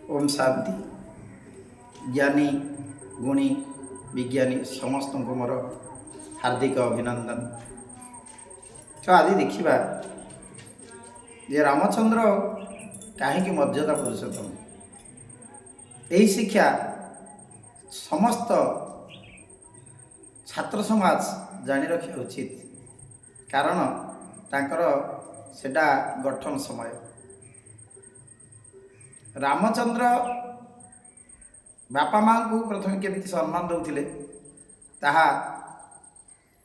ओम शांति। ज्ञानी गुणी विज्ञानी समस्त को मोर हार्दिक अभिनंदन। तो आज देखा जे रामचंद्र कहीं मर्यादा पुरुषोत्तम, यही शिक्षा समस्त छात्र समाज जानी रखा उचित, कारण तांकर सेटा गठन समय। रामचंद्र बापा माँ को प्रथम केमी सम्मान दौले ताहा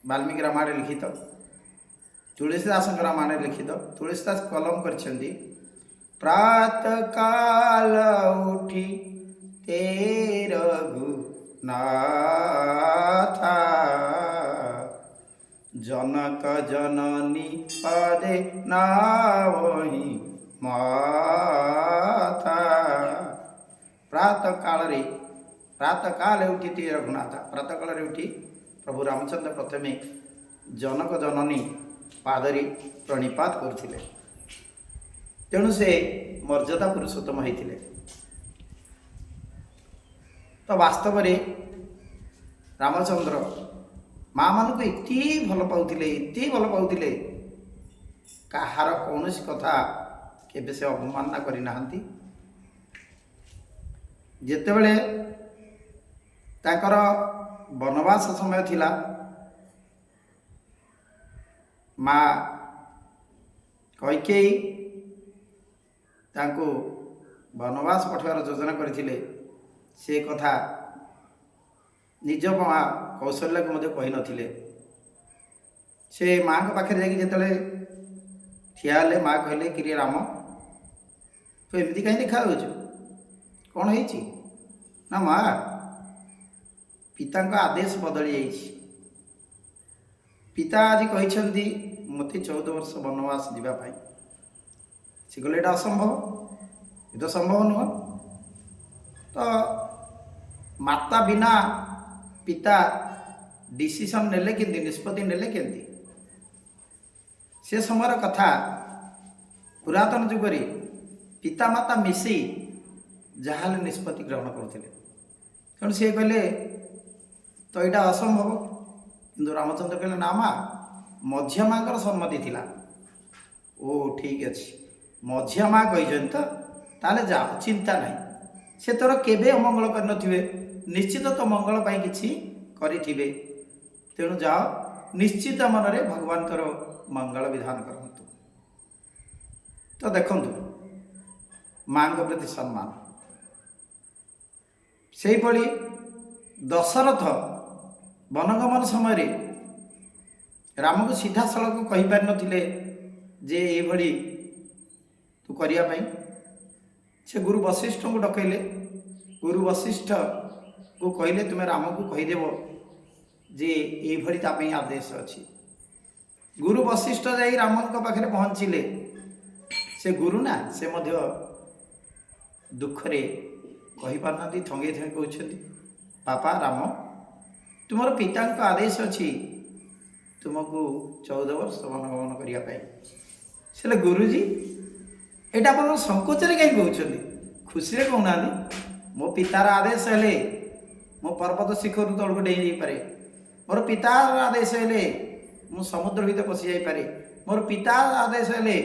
वाल्मीकि रामायण लिखित, तुलसीदास रामायण लिखित। तुलसीदास कलम कर प्रातः काल उठी ते रघुनाथा, जनक जननी पदे नावही माथा। प्रातः काल उठी ते रघुनाथा, प्रातः काल उठी प्रभु रामचंद्र प्रथमे जनक जननी पादरी प्रणिपात करथिले, तेणु से मर्यादा पुरुषोत्तम होइथिले। तो वास्तव में रामचंद्र माँ मान को एति भल पाउथिले, कहार कौन कथा केबे से अवमानना करि नाहंती। जेतेबेले ताकर वनवास समय थिला, माँ कैकेयी तांको वनवास पठवार योजना करथिले। से कथा निज माँ कौशल्या को मध्य कहि नथिले। से माँ को पाखे जाकि जेतेबेले ठिया हेले, माँ कहले कि राम तो एमती कहीं देखा कौन है ना माँ, पिता आदेश बदली जाइए। पिता आज कहते मत 14 वर्ष वनवास जावाई। सी कहले ये असंभव, ये तो संभव नुह। तो माता बिना पिता डिसीजन नेले केंती, निष्पत्ति नेले केंती। से समय कथा पुरातन जुगरे पिता माता मिसी जहाँ निष्पत्ति ग्रहण करते, तेणु सी कहले तो यहाँ असंभव। किंतु रामचंद्र कहले ना माँ, मझिया माँ सम्मति थिला। ओ ठीक अच्छे, मझिया माँ कही तो ताले जाओ, चिंता नहीं। से तोर केबे अमंगल कर निश्चित तो मंगल पाई किछि करिथिबे, तेणु जाओ निश्चित मन रे भगवान तोर मंगल विधान करंतु। तो देखंतु माँ को प्रति सम्मान। से पड़ी दशरथ वनगमन समय राम को सीधा सड़क कही पारि नथिले जे ये भली तू करिया पई। से गुरु वशिष्ठ को डकैले। गुरु वशिष्ठ को कहले तुम्हें राम को कहीदेव जे ये भली तापई आदेश अच्छी। गुरु वशिष्ठ जाई राम पाखे पहुँचले। से गुरु ना, से मध्य दुखरे कही पारना, थंगे थंगे कहते पापा राम तुमर पिता आदेश अच्छी तुमको 14 वर्ष वनगमन करने। से गुरुजी यहाँ आप संकोचरे कहीं कहते, खुशी रे कहना मो पितार आदेश हेले मो पर्वत शिखर तौक डेई पारे, मोर पिता आदेश हेले मु समुद्र भीतर पशि जाई पारे, मोर पिता आदेश हेले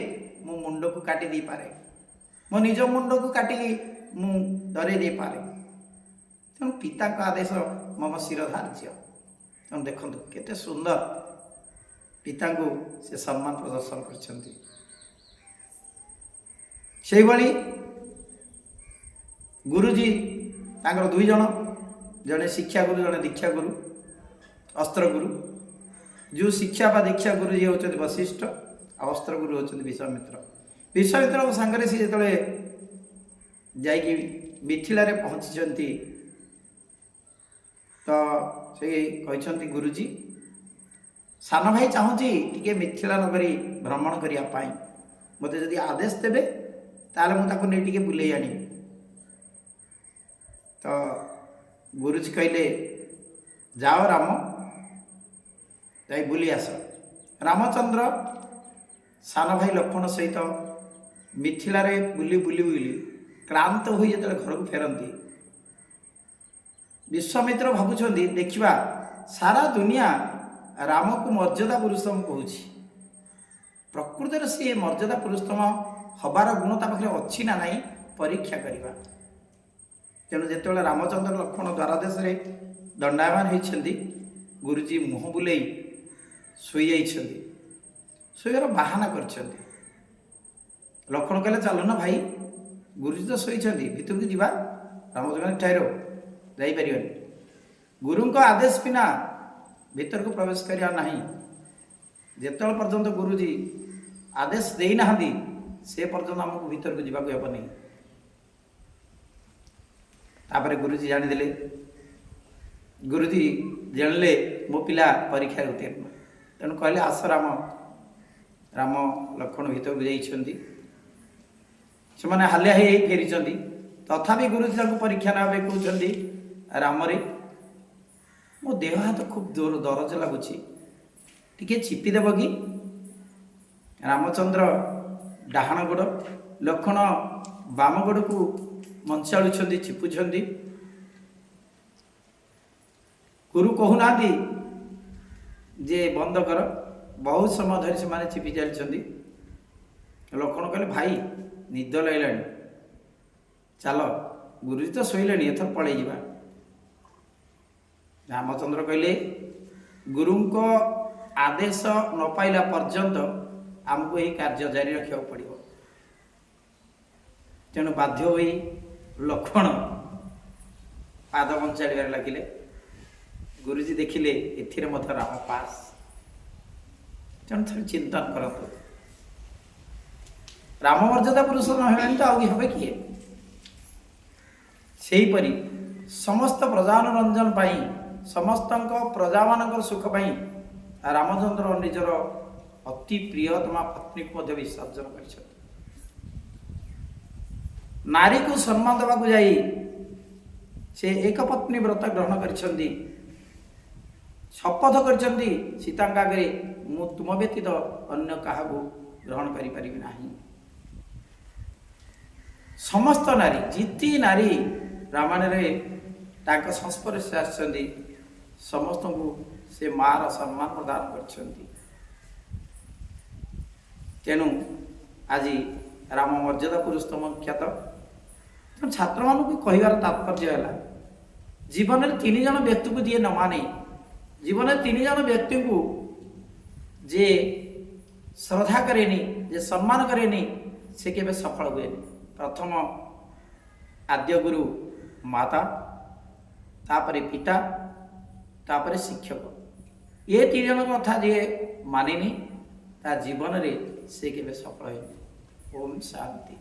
मु मुंड को काटी दी पारे, मो निज मुंड को काटी मु डरे दे पारे। तेणु पिता आदेश मम शिरधार्य। तेणु देखो केते सुंदर पिता को से सम्मान प्रदर्शन करछंती। से भली गुरुजी तांकर 2 जन, जड़े शिक्षा गुरु जड़े दीक्षा गुरु, अस्त्र गुरु। जो शिक्षा बा दीक्षा गुरु जी होचंती वशिष्ठ, अस्त्र गुरु होचंती विश्वामित्र। विश्वामित्र सांगरे सी जेतले जाइकी मिथिला रे पहुंची तो से कहते गुरुजी सान भाई चाहूँगी टिके मिथिला नगरी भ्रमण करने, मत जदि आदेश देवे ताले मुझे नहीं टिके बुले आनी। तो गुरुजी कहले जाओ राम जाई बुली आस। रामचंद्र सान भाई लक्ष्मण सहित मिथिला रे बुली बुली बुली କ୍ଳାନ୍ତ ହୋଇ ଯେତେବେଳେ ଘରକୁ ଫେରନ୍ତି, ବିଶ୍ୱାମିତ୍ର ଭାବୁଛନ୍ତି ଦେଖିବା ସାରା ଦୁନିଆ ରାମକୁ ମର୍ଯ୍ୟାଦା ପୁରୁଷୋତ୍ତମ କହୁଛି, ପ୍ରକୃତରେ ସିଏ ମର୍ଯ୍ୟାଦା ପୁରୁଷୋତ୍ତମ ହେବାର ଗୁଣ ତା ପାଖରେ ଅଛି ନା ନାହିଁ ପରୀକ୍ଷା କରିବା। ତେଣୁ ଯେତେବେଳେ ରାମଚନ୍ଦ୍ର ଲକ୍ଷ୍ମଣ ଦ୍ୱାରଦେଶରେ ଦଣ୍ଡାୟମାନ ହୋଇଛନ୍ତି, ଗୁରୁଜୀ ମୁହଁ ବୁଲେଇ ଶୋଇଯାଇଛନ୍ତି, ଶୋଇବାର ବାହାନା କରିଛନ୍ତି। ଲକ୍ଷ୍ମଣ କହିଲେ ଚାଲୁନ ଭାଇ, ଗୁରୁଜୀ ତ ଶୋଇଛନ୍ତି, ଭିତରକୁ ଯିବା। ରାମଚନ୍ଦ୍ର ଠାର ଯାଇପାରିବନି, ଗୁରୁଙ୍କ ଆଦେଶ ବିନା ଭିତରକୁ ପ୍ରବେଶ କରିବା ନାହିଁ। ଯେତେବେଳେ ପର୍ଯ୍ୟନ୍ତ ଗୁରୁଜୀ ଆଦେଶ ଦେଇନାହାନ୍ତି ସେ ପର୍ଯ୍ୟନ୍ତ ଆମକୁ ଭିତରକୁ ଯିବାକୁ ହେବନି। ତାପରେ ଗୁରୁଜୀ ଜାଣିଦେଲେ, ଗୁରୁଜୀ ଜାଣିଲେ ମୋ ପିଲା ପରୀକ୍ଷାରେ ଉତ୍ତୀର୍ଣ୍ଣ। ତେଣୁ କହିଲେ ଆସ ରାମ। ରାମ ଲକ୍ଷ୍ମଣ ଭିତରକୁ ଯାଇଛନ୍ତି, ସେମାନେ ହାଲିଆ ହେଇ ଫେରିଛନ୍ତି। ତଥାପି ଗୁରୁଜୀ ତାଙ୍କୁ ପରୀକ୍ଷା ନେବା ପାଇଁ କହୁଛନ୍ତି, ରାମରେ ମୋ ଦେହ ହାତ ଖୁବ୍ ଦରଜ ଲାଗୁଛି, ଟିକେ ଚିପିଦେବ କି? ରାମଚନ୍ଦ୍ର ଡାହାଣ ଗୋଡ଼, ଲକ୍ଷ୍ମଣ ବାମ ଗୋଡ଼କୁ ମଞ୍ଚାଳୁଛନ୍ତି, ଚିପୁଛନ୍ତି। ଗୁରୁ କହୁନାହାନ୍ତି ଯେ ବନ୍ଦ କର। ବହୁତ ସମୟ ଧରି ସେମାନେ ଚିପି ଚାଲିଛନ୍ତି। ଲକ୍ଷ୍ମଣ କହିଲେ ଭାଇ ନିଦ ଲାଗିଲାଣି, ଚାଲ, ଗୁରୁଜୀ ତ ଶୋଇଲେଣି, ଏଥର ପଳେଇ ଯିବା। ରାମଚନ୍ଦ୍ର କହିଲେ ଗୁରୁଙ୍କ ଆଦେଶ ନ ପାଇଲା ପର୍ଯ୍ୟନ୍ତ ଆମକୁ ଏହି କାର୍ଯ୍ୟ ଜାରି ରଖିବାକୁ ପଡ଼ିବ। ତେଣୁ ବାଧ୍ୟ ହୋଇ ଲକ୍ଷ୍ମଣ ପାଦ ବଞ୍ଚାଳିବାରେ ଲାଗିଲେ। ଗୁରୁଜୀ ଦେଖିଲେ ଏଥିରେ ମଧ୍ୟ ରାମ ପାସ୍। ତେଣୁ ଥରେ ଚିନ୍ତନ କରନ୍ତୁ, ରାମ ମର୍ଯ୍ୟାଦା ପୁରୁଷୋତ୍ତମ ହେଲେଣି ତ ଆଉ হবে କିଏ? ସେହିପରି ସମସ୍ତ ପ୍ରଜାନୁରଞ୍ଜନ ପାଇଁ, ସମସ୍ତଙ୍କ ପ୍ରଜାମାନଙ୍କର ସୁଖ ପାଇଁ ରାମଚନ୍ଦ୍ର ନିଜର ଅତି ପ୍ରିୟତମା ପତ୍ନୀକୁ ମଧ୍ୟ ବିସର୍ଜନ କରିଛନ୍ତି। ନାରୀକୁ ସମ୍ମାନ ଦେବାକୁ ଯାଇ ସେ ଏକ ପତ୍ନୀ ବ୍ରତ ଗ୍ରହଣ କରିଛନ୍ତି। ଶପଥ କରିଛନ୍ତି ସୀତାଙ୍କ ଆଗରେ, ମୁଁ ତୁମ ବ୍ୟତୀତ ଅନ୍ୟ କାହାକୁ ଗ୍ରହଣ କରିପାରିବି ନାହିଁ। ସମସ୍ତ ନାରୀ, ଯେତେ ନାରୀ ରାମାୟଣରେ ତାଙ୍କ ସଂସ୍ପର୍ଶରେ ଆସିଛନ୍ତି, ସମସ୍ତଙ୍କୁ ସେ ମାର ସମ୍ମାନ ପ୍ରଦାନ କରିଛନ୍ତି। ତେଣୁ ଆଜି ରାମ ମର୍ଯ୍ୟାଦା ପୁରୁଷୋତ୍ତମ ଖ୍ୟାତ। ତେଣୁ ଛାତ୍ରମାନଙ୍କୁ କହିବାର ତାତ୍ପର୍ଯ୍ୟ ହେଲା, ଜୀବନରେ 3 ଜଣ ବ୍ୟକ୍ତିକୁ ଯିଏ ନ ମାନେ, ଜୀବନରେ 3 ଜଣ ବ୍ୟକ୍ତିଙ୍କୁ ଯେ ଶ୍ରଦ୍ଧା କରେନି, ଯେ ସମ୍ମାନ କରେନି, ସେ କେବେ ସଫଳ ହୁଏନି। ପ୍ରଥମ ଆଦ୍ୟ ଗୁରୁ ମାତା, ତାପରେ ପିତା, ତାପରେ ଶିକ୍ଷକ। ଏ 3 ଜଣଙ୍କ କଥା ଯିଏ ମାନିନି ତା ଜୀବନରେ ସେ କେବେ ସଫଳ ହୁଏନି। ଓମ୍ ଶାନ୍ତି।